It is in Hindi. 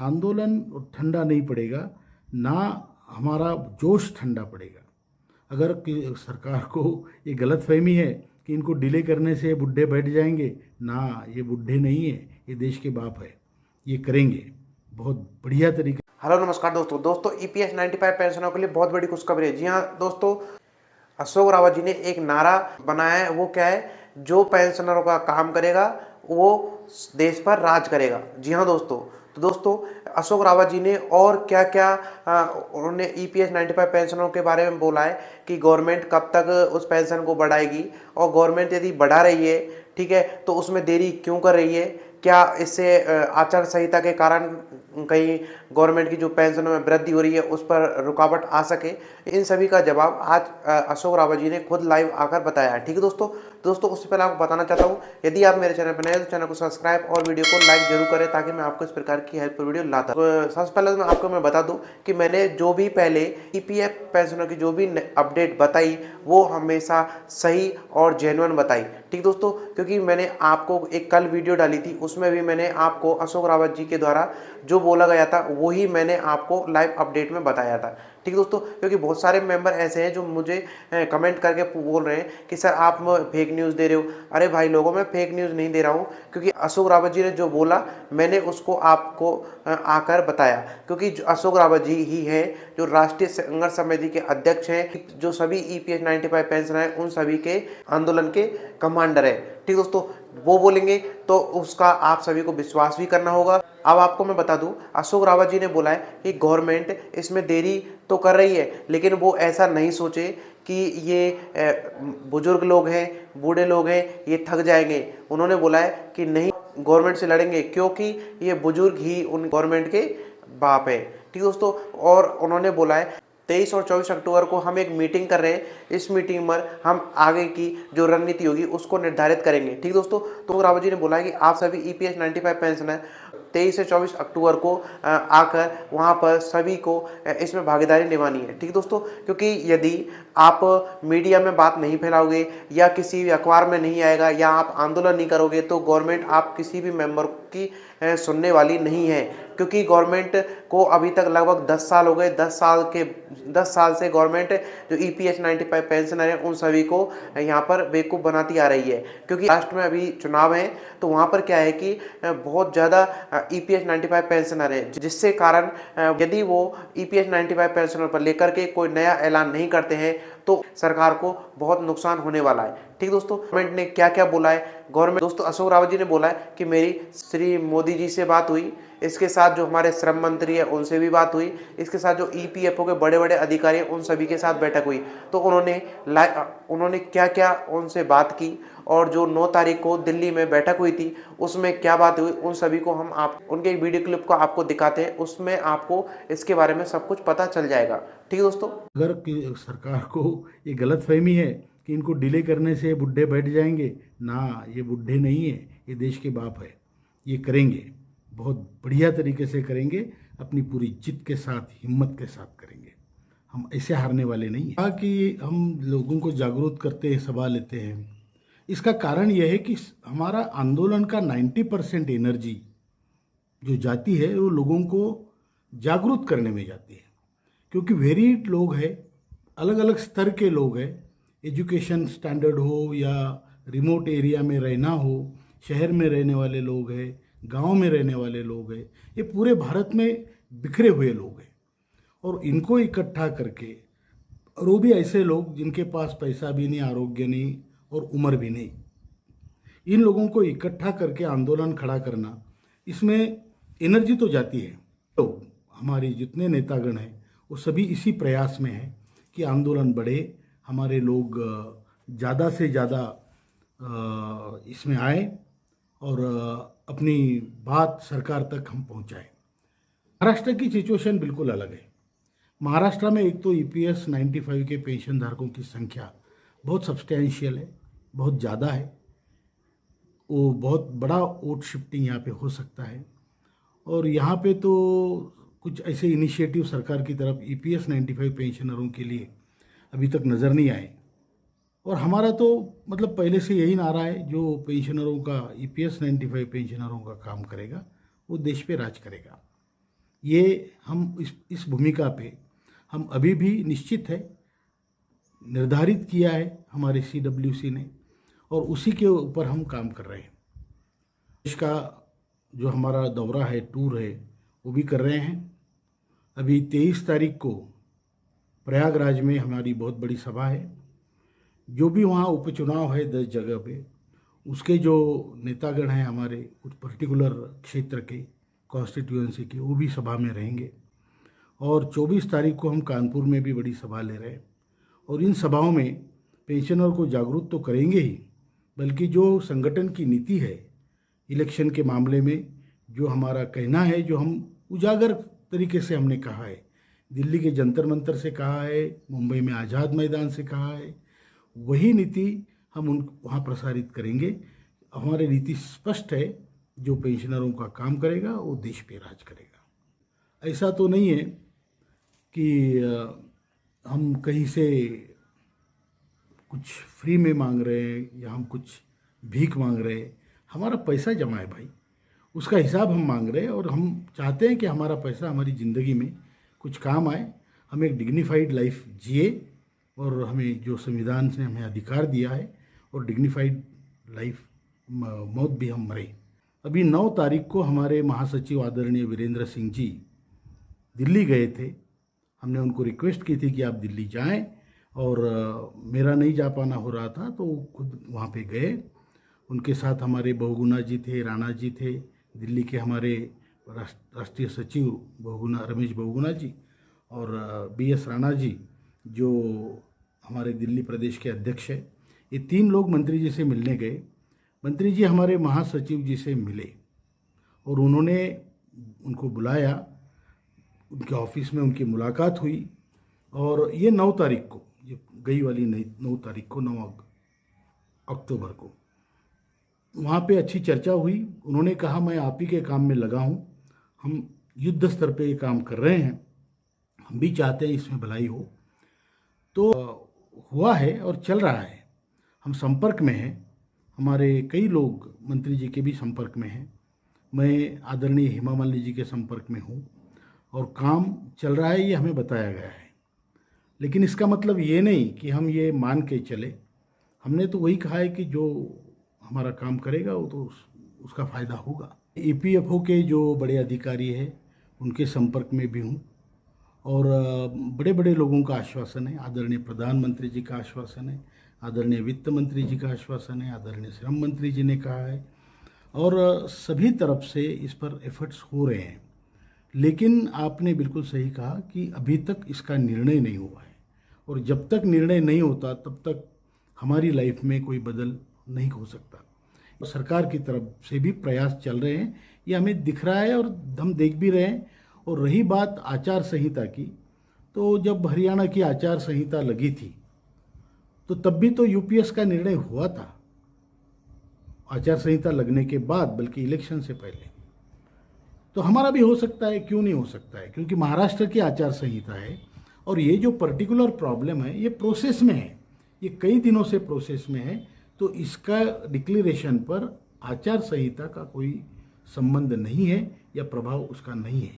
आंदोलन ठंडा नहीं पड़ेगा, ना हमारा जोश ठंडा पड़ेगा। अगर सरकार को ये गलतफहमी है कि इनको डिले करने से बुढ़े बैठ जाएंगे, ना, ये बुढ़े नहीं है, ये देश के बाप है, ये करेंगे बहुत बढ़िया तरीके। हेलो नमस्कार दोस्तों ईपीएस 95 पेंशनों के लिए बहुत बड़ी खुशखबरी है। जी हाँ दोस्तों, अशोक रावत जी ने एक नारा बनाया है। वो क्या है? जो पेंशनरों का काम करेगा वो देश पर राज करेगा। जी हाँ दोस्तों, तो दोस्तों अशोक रावत जी ने और क्या क्या उन्होंने ईपीएस 95 पेंशनों के बारे में बोला है कि गवर्नमेंट कब तक उस पेंशन को बढ़ाएगी, और गवर्नमेंट यदि बढ़ा रही है, ठीक है, तो उसमें देरी क्यों कर रही है, क्या इससे आचार संहिता के कारण कहीं गवर्नमेंट की जो पेंशनों में वृद्धि हो रही है उस पर रुकावट आ सके। इन सभी का जवाब आज अशोक रावत जी ने खुद लाइव आकर बताया है। ठीक है दोस्तों उससे पहले आपको बताना चाहता हूं, यदि आप मेरे चैनल पर नए हैं तो चैनल को सब्सक्राइब और वीडियो को लाइक जरूर करें, ताकि मैं आपको इस प्रकार की हेल्पफुल वीडियो लाता हूं। सबसे पहले मैं आपको बता दूं कि मैंने जो भी पहले ईपीएफ पेंशनों की जो भी अपडेट बताई वो हमेशा सही और जेन्युइन बताई। ठीक दोस्तों, क्योंकि मैंने आपको एक कल वीडियो डाली थी, उसमें भी मैंने आपको अशोक रावत जी के द्वारा जो बोला गया था वही मैंने आपको लाइव अपडेट में बताया था। ठीक दोस्तों, क्योंकि बहुत सारे मेंबर ऐसे हैं जो मुझे कमेंट करके बोल रहे हैं कि सर आप फेक न्यूज़ दे रहे हो। अरे भाई लोगों, मैं फेक न्यूज़ नहीं दे रहा हूँ, क्योंकि अशोक रावत जी ने जो बोला मैंने उसको आपको आकर बताया, क्योंकि अशोक रावत जी ही है जो राष्ट्रीय संघर्ष समिति के अध्यक्ष हैं, जो सभी ईपीएस 95 पेंशन है उन सभी के आंदोलन के कमांडर है। ठीक दोस्तों, वो बोलेंगे तो उसका आप सभी को विश्वास भी करना होगा। अब आपको मैं बता दूं, अशोक रावत जी ने बोला है कि गवर्नमेंट इसमें देरी तो कर रही है, लेकिन वो ऐसा नहीं सोचे कि ये बुजुर्ग लोग हैं, बूढ़े लोग हैं, ये थक जाएंगे। उन्होंने बोला है कि नहीं, गवर्नमेंट से लड़ेंगे, क्योंकि ये बुजुर्ग ही उन गवर्नमेंट के बाप है। ठीक दोस्तों, और उन्होंने बोला है 23 और 24 अक्टूबर को हम एक मीटिंग कर रहे हैं, इस मीटिंग में हम आगे की जो रणनीति होगी उसको निर्धारित करेंगे। ठीक दोस्तों, तो रावत जी ने बोला है कि आप सभी ईपीएस 95 पेंशन है 23 से 24 अक्टूबर को आकर वहां पर सभी को इसमें भागीदारी निभानी है। ठीक दोस्तों, क्योंकि यदि आप मीडिया में बात नहीं फैलाओगे, या किसी भी अखबार में नहीं आएगा, या आप आंदोलन नहीं करोगे, तो गवर्नमेंट आप किसी भी मेंबर की सुनने वाली नहीं है। क्योंकि गवर्नमेंट को अभी तक लगभग 10 साल हो गए, 10 साल से गवर्नमेंट जो ईपीएस 95 पेंशनर है उन सभी को यहाँ पर बेवकूफ़ बनाती आ रही है। क्योंकि राष्ट्र में अभी चुनाव है, तो वहाँ पर क्या है कि बहुत ज़्यादा ईपीएस 95 पेंशनर है, जिससे कारण यदि वो ईपीएस 95 पेंशनर पर लेकर के कोई नया ऐलान नहीं करते हैं तो सरकार को बहुत नुकसान होने वाला है। ठीक दोस्तों, गवर्नमेंट ने क्या क्या बोला है? गवर्नमेंट दोस्तों अशोक रावत जी ने बोला है कि मेरी श्री मोदी जी से बात हुई, इसके साथ जो हमारे श्रम मंत्री है उनसे भी बात हुई, इसके साथ जो ईपीएफओ के बड़े बड़े अधिकारी हैं उन सभी के साथ बैठक हुई। तो उन्होंने क्या क्या उनसे बात की, और जो 9 तारीख को दिल्ली में बैठक हुई थी उसमें क्या बात हुई, उन सभी को हम आप उनके एक वीडियो क्लिप को आपको दिखाते हैं, उसमें आपको इसके बारे में सब कुछ पता चल जाएगा। ठीक है दोस्तों, अगर सरकार को ये गलतफहमी है कि इनको डिले करने से बुढ़े बैठ जाएंगे, ना, ये बुढ़े नहीं है, ये देश के बाप है, ये करेंगे बहुत बढ़िया तरीके से करेंगे, अपनी पूरी जिद के साथ, हिम्मत के साथ करेंगे। हम ऐसे हारने वाले नहीं हैं। कि हम लोगों को जागरूक करते हैं, सभा लेते हैं, इसका कारण यह है कि हमारा आंदोलन का 90% एनर्जी जो जाती है वो लोगों को जागरूक करने में जाती है। क्योंकि वेरिड लोग हैं, अलग अलग स्तर के लोग हैं, एजुकेशन स्टैंडर्ड हो या रिमोट एरिया में रहना हो, शहर में रहने वाले लोग हैं, गांव में रहने वाले लोग हैं, ये पूरे भारत में बिखरे हुए लोग हैं। और इनको इकट्ठा करके, और वो भी ऐसे लोग जिनके पास पैसा भी नहीं, आरोग्य नहीं और उम्र भी नहीं, इन लोगों को इकट्ठा करके आंदोलन खड़ा करना, इसमें एनर्जी तो जाती है। तो हमारे जितने नेतागण हैं वो सभी इसी प्रयास में हैं कि आंदोलन बढ़े, हमारे लोग ज़्यादा से ज़्यादा इसमें आए और अपनी बात सरकार तक हम पहुंचाएं। महाराष्ट्र की सिचुएशन बिल्कुल अलग है। महाराष्ट्र में एक तो ईपीएस 95 के पेंशन धारकों की संख्या बहुत सब्सटैंशियल है, बहुत ज़्यादा है, वो बहुत बड़ा वोट शिफ्टिंग यहाँ पे हो सकता है। और यहाँ पे तो कुछ ऐसे इनिशिएटिव सरकार की तरफ ईपीएस 95 पेंशनरों के लिए अभी तक नज़र नहीं आए। और हमारा तो मतलब पहले से यही नारा है, जो पेंशनरों का, ईपीएस 95 पेंशनरों का काम करेगा वो देश पे राज करेगा। ये हम इस भूमिका पे हम अभी भी निश्चित है, निर्धारित किया है हमारे CWC ने, और उसी के ऊपर हम काम कर रहे हैं। इसका जो हमारा दौरा है, टूर है, वो भी कर रहे हैं। अभी 23 तारीख को प्रयागराज में हमारी बहुत बड़ी सभा है। जो भी वहाँ उपचुनाव है 10 जगह पे, उसके जो नेतागण हैं हमारे उस पर्टिकुलर क्षेत्र के, कॉन्स्टिट्यूएंसी के, वो भी सभा में रहेंगे। और 24 तारीख को हम कानपुर में भी बड़ी सभा ले रहे हैं। और इन सभाओं में पेंशनर को जागरूक तो करेंगे ही, बल्कि जो संगठन की नीति है इलेक्शन के मामले में, जो हमारा कहना है, जो हम उजागर तरीके से हमने कहा है, दिल्ली के जंतर मंतर से कहा है, मुंबई में आज़ाद मैदान से कहा है, वही नीति हम वहाँ प्रसारित करेंगे। हमारी नीति स्पष्ट है, जो पेंशनरों का काम करेगा वो देश पे राज करेगा। ऐसा तो नहीं है कि हम कहीं से कुछ फ्री में मांग रहे हैं या हम कुछ भीख मांग रहे हैं। हमारा पैसा जमा है भाई, उसका हिसाब हम मांग रहे हैं, और हम चाहते हैं कि हमारा पैसा हमारी ज़िंदगी में कुछ काम आए, हम एक डिग्निफाइड लाइफ जिए, और हमें जो संविधान से हमें अधिकार दिया है, और डिग्निफाइड लाइफ मौत भी हम मरे। अभी 9 तारीख को हमारे महासचिव आदरणीय वीरेंद्र सिंह जी दिल्ली गए थे। हमने उनको रिक्वेस्ट की थी कि आप दिल्ली जाएं, और मेरा नहीं जा पाना हो रहा था, तो वो खुद वहाँ पे गए। उनके साथ हमारे बहुगुणा जी थे, राणा जी थे, दिल्ली के हमारे राष्ट्रीय सचिव रमेश बहुगुणा जी, और BS राणा जी जो हमारे दिल्ली प्रदेश के अध्यक्ष है। ये 3 लोग मंत्री जी से मिलने गए। मंत्री जी हमारे महासचिव जी से मिले, और उन्होंने उनको बुलाया, उनके ऑफिस में उनकी मुलाकात हुई। और ये 9 तारीख को, ये गई वाली 9 तारीख को, 9 अक्टूबर को वहाँ पे अच्छी चर्चा हुई। उन्होंने कहा मैं आप ही के काम में लगा हूँ, हम युद्ध स्तर पे ये काम कर रहे हैं, हम भी चाहते हैं इसमें भलाई हो। तो हुआ है और चल रहा है, हम संपर्क में हैं, हमारे कई लोग मंत्री जी के भी संपर्क में हैं, मैं आदरणीय हेमा मालिनी जी के संपर्क में हूँ, और काम चल रहा है, ये हमें बताया गया है। लेकिन इसका मतलब ये नहीं कि हम ये मान के चले। हमने तो वही कहा है कि जो हमारा काम करेगा वो तो उसका फ़ायदा होगा। EPFO के जो बड़े अधिकारी हैं उनके संपर्क में भी हूँ, और बड़े बड़े लोगों का आश्वासन है, आदरणीय प्रधानमंत्री जी का आश्वासन है, आदरणीय वित्त मंत्री जी का आश्वासन है, आदरणीय श्रम मंत्री जी ने कहा है, और सभी तरफ से इस पर एफर्ट्स हो रहे हैं। लेकिन आपने बिल्कुल सही कहा कि अभी तक इसका निर्णय नहीं हुआ है, और जब तक निर्णय नहीं होता तब तक हमारी लाइफ में कोई बदल नहीं हो सकता। सरकार की तरफ से भी प्रयास चल रहे हैं, ये हमें दिख रहा है और हम देख भी रहे हैं। और रही बात आचार संहिता की, तो जब हरियाणा की आचार संहिता लगी थी तो तब भी तो UPS का निर्णय हुआ था, आचार संहिता लगने के बाद, बल्कि इलेक्शन से पहले। तो हमारा भी हो सकता है, क्यों नहीं हो सकता है, क्योंकि महाराष्ट्र की आचार संहिता है, और ये जो पर्टिकुलर प्रॉब्लम है ये प्रोसेस में है, ये कई दिनों से प्रोसेस में है। तो इसका डिक्लेरेशन पर आचार संहिता का कोई संबंध नहीं है या प्रभाव उसका नहीं है।